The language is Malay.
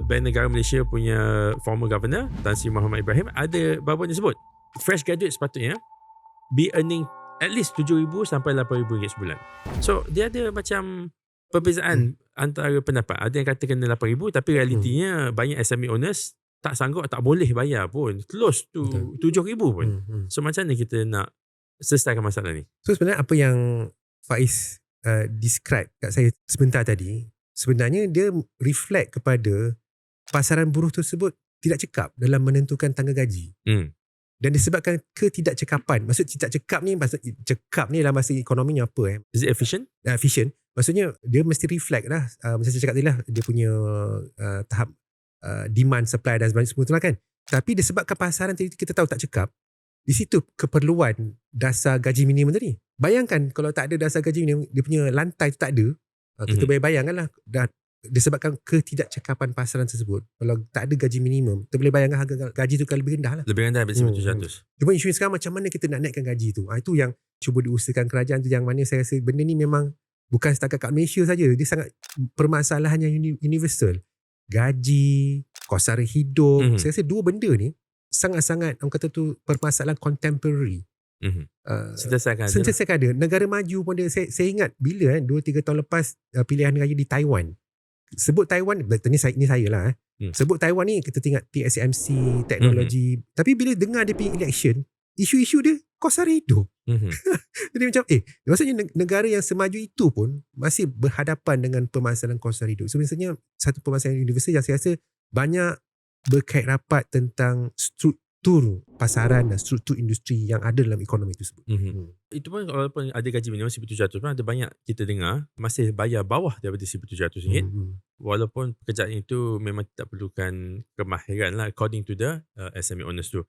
Bank Negara Malaysia punya former governor Tan Sri Muhammad Ibrahim ada baru dia sebut fresh graduate sepatutnya be earning at least 7,000 sampai 8,000 ringgit sebulan. So dia ada macam perbezaan antara pendapat. Ada yang kata kena 8,000 tapi realitinya banyak SME owners tak sanggup, tak boleh bayar pun, close to 7,000 pun. So macam mana kita nak selesaikan masalah ni? So sebenarnya apa yang Faiz describe kat saya sebentar tadi, sebenarnya dia reflect kepada pasaran buruh tersebut tidak cekap dalam menentukan tangga gaji. Dan disebabkan ketidakcekapan. Maksud tidak cekap ni, maksud cekap ni dalam bahasa ekonominya apa? Is it efficient? Efficient. Maksudnya dia mesti reflect lah. Macam saya cakap tadi lah, dia punya tahap demand, supply dan sebagainya semua tu lah kan. Tapi disebabkan pasaran tadi kita tahu tak cekap, di situ keperluan dasar gaji minimum tadi. Bayangkan kalau tak ada dasar gaji minimum, dia punya lantai tu tak ada. Kita boleh bayangkan lah. Disebabkan ketidakcekapan pasaran tersebut, kalau tak ada gaji minimum, kita boleh bayangkan harga gaji tu akan lebih rendah lah. Lebih rendah daripada 1,700. Cuma isu sekarang macam mana kita nak naikkan gaji tu. Itu yang cuba diusahakan kerajaan tu, yang mana saya rasa benda ni memang bukan setakat kat Malaysia saja. Dia sangat permasalahan yang universal. Gaji, kos sara hidup. Saya rasa dua benda ni sangat-sangat, orang kata tu, permasalahan contemporary. Sentiasa ada. Negara maju pun dia, saya ingat bila 2-3 tahun lepas pilihan raya di Taiwan. Sebut Taiwan, ni saya lah. Sebut Taiwan ni, kita tengok TSMC, teknologi. Tapi bila dengar dia punya election, isu-isu dia kos sara hidup. Jadi macam maksudnya negara yang semaju itu pun masih berhadapan dengan permasalahan kos sara hidup. Sebenarnya satu permasalahan universal yang saya rasa banyak berkait rapat tentang struktur pasaran dan struktur industri yang ada dalam ekonomi tersebut. Itu pun walaupun ada gaji minimum 1,700 pun ada banyak kita dengar masih bayar bawah daripada 1,700 ringgit. Walaupun pekerjaan itu memang tidak perlukan kemahiran lah according to the SME owners tu.